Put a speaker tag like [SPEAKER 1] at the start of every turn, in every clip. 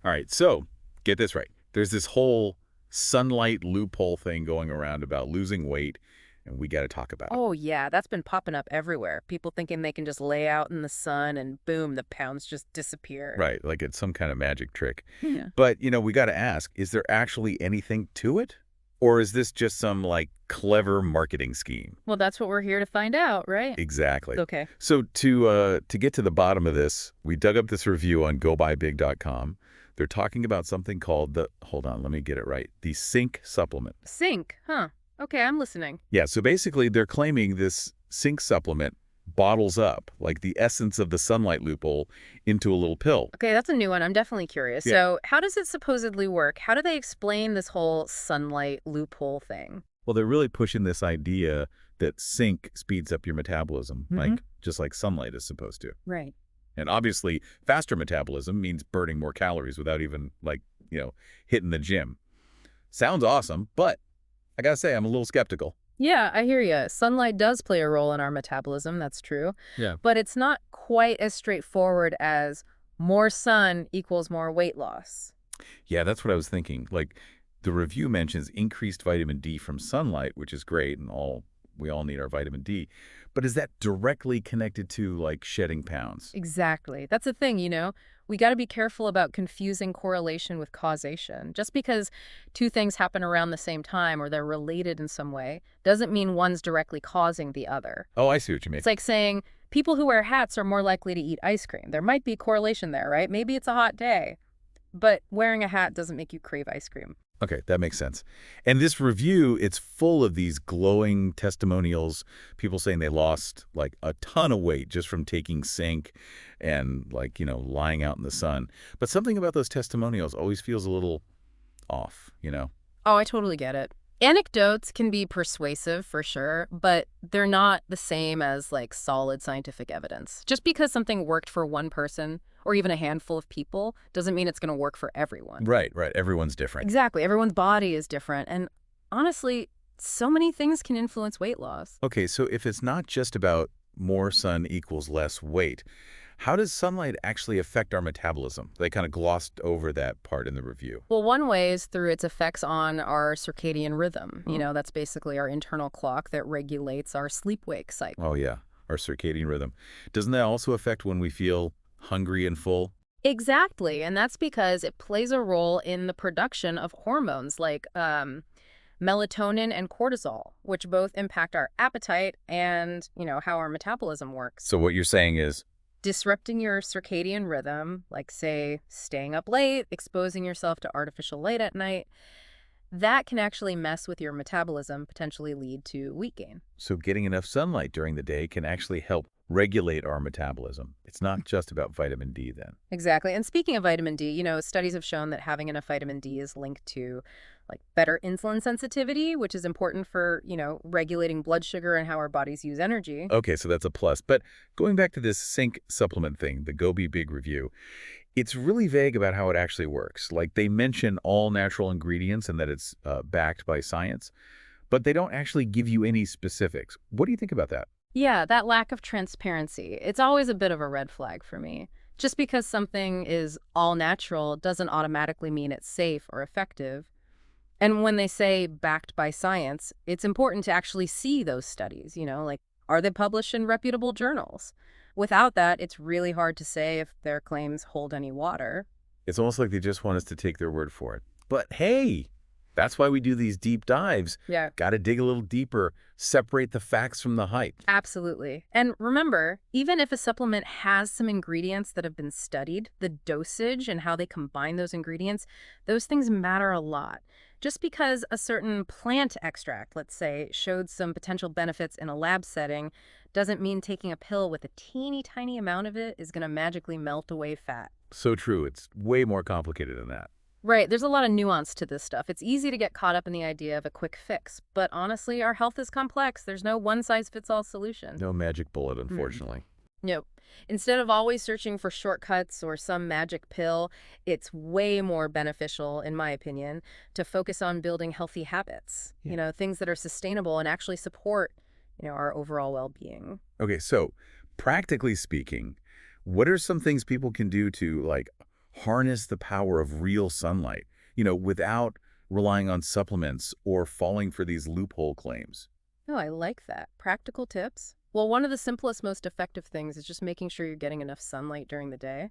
[SPEAKER 1] All right, so get this right. There's this whole sunlight loophole thing going around about losing weight, and we got to talk about it.
[SPEAKER 2] Oh, yeah, that's been popping up everywhere. People thinking they can just lay out in the sun and boom, the pounds just disappear.
[SPEAKER 1] Right, like it's some kind of magic trick.
[SPEAKER 2] Yeah.
[SPEAKER 1] But, we got to ask, is there actually anything to it? Or is this just some, like, clever marketing scheme?
[SPEAKER 2] Well, that's what we're here to find out, right?
[SPEAKER 1] Exactly.
[SPEAKER 2] Okay.
[SPEAKER 1] So to get to the bottom of this, we dug up this review on GoBuyBig.com. They're talking about something called hold on, let me get it right, the SYNC supplement.
[SPEAKER 2] Sync, huh? Okay, I'm listening.
[SPEAKER 1] Yeah, so basically they're claiming this SYNC supplement bottles up, like the essence of the sunlight loophole, into a little pill.
[SPEAKER 2] Okay, that's a new one. I'm definitely curious.
[SPEAKER 1] Yeah.
[SPEAKER 2] So, how does it supposedly work? How do they explain this whole sunlight loophole thing?
[SPEAKER 1] Well, they're really pushing this idea that SYNC speeds up your metabolism,
[SPEAKER 2] Hmm.
[SPEAKER 1] like just like sunlight is supposed to.
[SPEAKER 2] Right.
[SPEAKER 1] And obviously, faster metabolism means burning more calories without even, like, hitting the gym. Sounds awesome, but I gotta say, I'm a little skeptical.
[SPEAKER 2] Yeah, I hear you. Sunlight does play a role in our metabolism, that's true.
[SPEAKER 1] Yeah.
[SPEAKER 2] But it's not quite as straightforward as more sun equals more weight loss.
[SPEAKER 1] Yeah, that's what I was thinking. Like, the review mentions increased vitamin D from sunlight, which is great, and we all need our vitamin D. But is that directly connected to, like, shedding pounds?
[SPEAKER 2] Exactly. That's the thing, we got to be careful about confusing correlation with causation. Just because two things happen around the same time or they're related in some way doesn't mean one's directly causing the other.
[SPEAKER 1] Oh, I see what you mean.
[SPEAKER 2] It's like saying people who wear hats are more likely to eat ice cream. There might be correlation there, right? Maybe it's a hot day, but wearing a hat doesn't make you crave ice cream.
[SPEAKER 1] Okay, that makes sense. And this review, it's full of these glowing testimonials, people saying they lost like a ton of weight just from taking zinc and like, lying out in the sun. But something about those testimonials always feels a little off.
[SPEAKER 2] Oh, I totally get it. Anecdotes can be persuasive for sure, but they're not the same as like solid scientific evidence. Just because something worked for one person or even a handful of people doesn't mean it's going to work for everyone.
[SPEAKER 1] Right, right. Everyone's different.
[SPEAKER 2] Exactly. Everyone's body is different. And honestly, so many things can influence weight loss.
[SPEAKER 1] Okay, so if it's not just about more sun equals less weight, how does sunlight actually affect our metabolism? They kind of glossed over that part in the review.
[SPEAKER 2] Well, one way is through its effects on our circadian rhythm.
[SPEAKER 1] Oh.
[SPEAKER 2] That's basically our internal clock that regulates our sleep-wake cycle.
[SPEAKER 1] Oh, yeah, our circadian rhythm. Doesn't that also affect when we feel hungry and full?
[SPEAKER 2] Exactly. And that's because it plays a role in the production of hormones like melatonin and cortisol, which both impact our appetite and, how our metabolism works.
[SPEAKER 1] So what you're saying is,
[SPEAKER 2] Disrupting your circadian rhythm, like, say, staying up late, exposing yourself to artificial light at night, that can actually mess with your metabolism, potentially lead to weight gain.
[SPEAKER 1] so getting enough sunlight during the day can actually help regulate our metabolism. It's not just about vitamin D then.
[SPEAKER 2] Exactly. And speaking of vitamin D, studies have shown that having enough vitamin D is linked to like better insulin sensitivity, which is important for, regulating blood sugar and how our bodies use energy.
[SPEAKER 1] Okay, so that's a plus. But going back to this zinc supplement thing, the Go Be Big review, it's really vague about how it actually works. Like they mention all natural ingredients and that it's backed by science, but they don't actually give you any specifics. What do you think about that?
[SPEAKER 2] Yeah, that lack of transparency. It's always a bit of a red flag for me. Just because something is all natural doesn't automatically mean it's safe or effective. And when they say backed by science, it's important to actually see those studies, like are they published in reputable journals? Without that, it's really hard to say if their claims hold any water.
[SPEAKER 1] It's almost like they just want us to take their word for it. But hey, that's why we do these deep dives.
[SPEAKER 2] Yeah,
[SPEAKER 1] Got to dig a little deeper, separate the facts from the hype.
[SPEAKER 2] absolutely. And remember, even if a supplement has some ingredients that have been studied, the dosage and how they combine those ingredients, those things matter a lot. Just because a certain plant extract, let's say, showed some potential benefits in a lab setting, doesn't mean taking a pill with a teeny tiny amount of it is going to magically melt away fat.
[SPEAKER 1] So true. It's way more complicated than that.
[SPEAKER 2] Right, there's a lot of nuance to this stuff. It's easy to get caught up in the idea of a quick fix, but honestly, our health is complex. There's no one-size-fits-all solution.
[SPEAKER 1] No magic bullet,
[SPEAKER 2] Mm.
[SPEAKER 1] unfortunately.
[SPEAKER 2] Nope. Instead of always searching for shortcuts or some magic pill, it's way more beneficial, in my opinion, to focus on building healthy habits,
[SPEAKER 1] Yeah.
[SPEAKER 2] things that are sustainable and actually support, our overall well-being.
[SPEAKER 1] Okay, so practically speaking, what are some things people can do to like harness the power of real sunlight, without relying on supplements or falling for these loophole claims.
[SPEAKER 2] Oh, I like that. Practical tips. Well, one of the simplest, most effective things is just making sure you're getting enough sunlight during the day,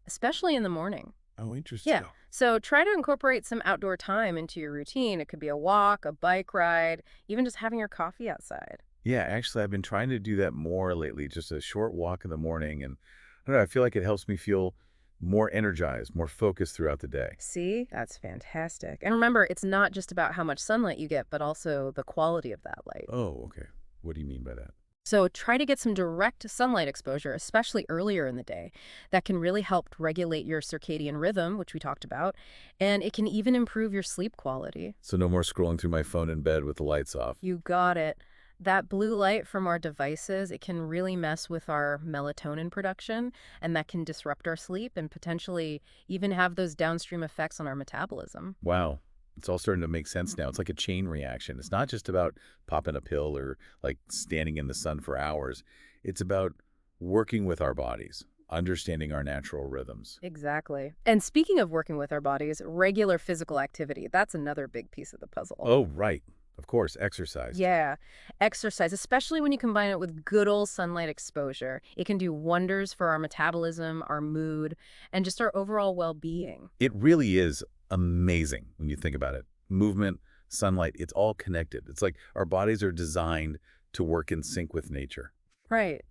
[SPEAKER 2] especially in the morning.
[SPEAKER 1] Oh,
[SPEAKER 2] Yeah.
[SPEAKER 1] interesting.
[SPEAKER 2] So try to incorporate some outdoor time into your routine. It could be a walk, a bike ride, even just having your coffee outside.
[SPEAKER 1] Yeah, actually, I've been trying to do that more lately, just a short walk in the morning. And I don't know, I feel like it helps me feel more energized, more focused throughout the day.
[SPEAKER 2] See? That's fantastic. And remember, it's not just about how much sunlight you get, but also the quality of that light.
[SPEAKER 1] Oh, okay. What do you mean by that?
[SPEAKER 2] So try to get some direct sunlight exposure, especially earlier in the day. That can really help regulate your circadian rhythm, which we talked about, and it can even improve your sleep quality.
[SPEAKER 1] So no more scrolling through my phone in bed with the lights off.
[SPEAKER 2] You got it. That blue light from our devices, it can really mess with our melatonin production, and that can disrupt our sleep and potentially even have those downstream effects on our metabolism.
[SPEAKER 1] Wow. It's all starting to make sense now. It's like a chain reaction. It's not just about popping a pill or like standing in the sun for hours. It's about working with our bodies, understanding our natural rhythms.
[SPEAKER 2] Exactly. And speaking of working with our bodies, regular physical activity, that's another big piece of the puzzle.
[SPEAKER 1] Oh, right. Of course, exercise.
[SPEAKER 2] Yeah, exercise, especially when you combine it with good old sunlight exposure, it can do wonders for our metabolism, our mood, and just our overall well-being.
[SPEAKER 1] It really is amazing when you think about it. Movement, sunlight, it's all connected. It's like our bodies are designed to work in sync with nature.
[SPEAKER 2] Right.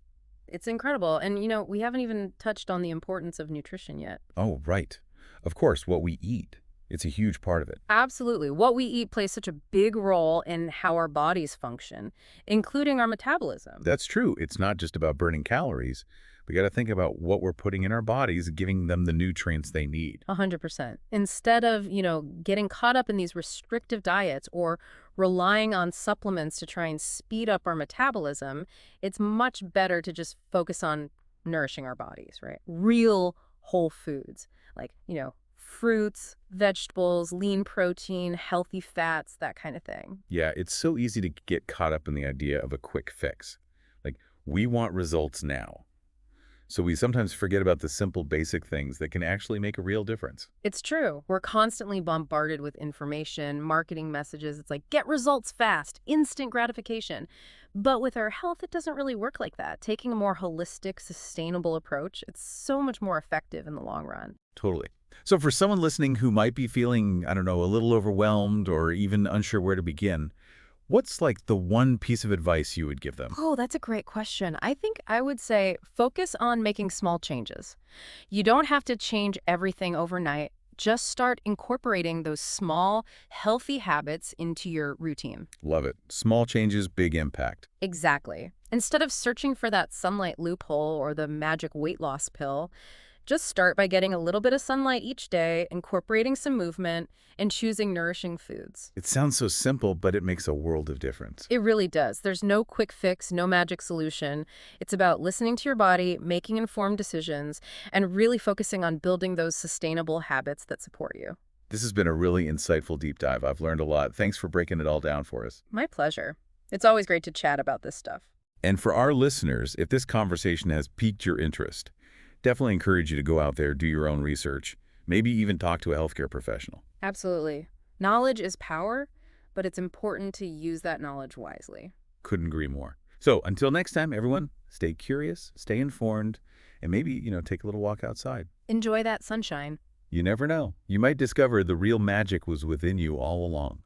[SPEAKER 2] It's incredible. And, we haven't even touched on the importance of nutrition yet.
[SPEAKER 1] Oh, right. Of course, what we eat. It's a huge part of it.
[SPEAKER 2] Absolutely. What we eat plays such a big role in how our bodies function, including our metabolism.
[SPEAKER 1] That's true. It's not just about burning calories. We got to think about what we're putting in our bodies, giving them the nutrients they need.
[SPEAKER 2] 100%. Instead of, getting caught up in these restrictive diets or relying on supplements to try and speed up our metabolism, it's much better to just focus on nourishing our bodies, right? Real whole foods like, fruits, vegetables, lean protein, healthy fats, that kind of thing.
[SPEAKER 1] Yeah, it's so easy to get caught up in the idea of a quick fix. Like, we want results now. So we sometimes forget about the simple, basic things that can actually make a real difference.
[SPEAKER 2] It's true. We're constantly bombarded with information, marketing messages. It's like, get results fast, instant gratification. But with our health, it doesn't really work like that. Taking a more holistic, sustainable approach, it's so much more effective in the long run.
[SPEAKER 1] Totally. So for someone listening who might be feeling, I don't know, a little overwhelmed or even unsure where to begin, what's like the one piece of advice you would give them?
[SPEAKER 2] Oh, that's a great question. I think I would say focus on making small changes. You don't have to change everything overnight. Just start incorporating those small, healthy habits into your routine.
[SPEAKER 1] Love it. Small changes, big impact.
[SPEAKER 2] Exactly. Instead of searching for that sunlight loophole or the magic weight loss pill, just start by getting a little bit of sunlight each day, incorporating some movement, and choosing nourishing foods.
[SPEAKER 1] It sounds so simple, but it makes a world of difference.
[SPEAKER 2] It really does. There's no quick fix, no magic solution. It's about listening to your body, making informed decisions, and really focusing on building those sustainable habits that support you.
[SPEAKER 1] This has been a really insightful deep dive. I've learned a lot. Thanks for breaking it all down for us.
[SPEAKER 2] My pleasure. It's always great to chat about this stuff.
[SPEAKER 1] And for our listeners, if this conversation has piqued your interest, definitely encourage you to go out there, do your own research, maybe even talk to a healthcare professional.
[SPEAKER 2] Absolutely. Knowledge is power, but it's important to use that knowledge wisely.
[SPEAKER 1] Couldn't agree more. So until next time, everyone, stay curious, stay informed, and maybe, take a little walk outside.
[SPEAKER 2] Enjoy that sunshine.
[SPEAKER 1] You never know. You might discover the real magic was within you all along.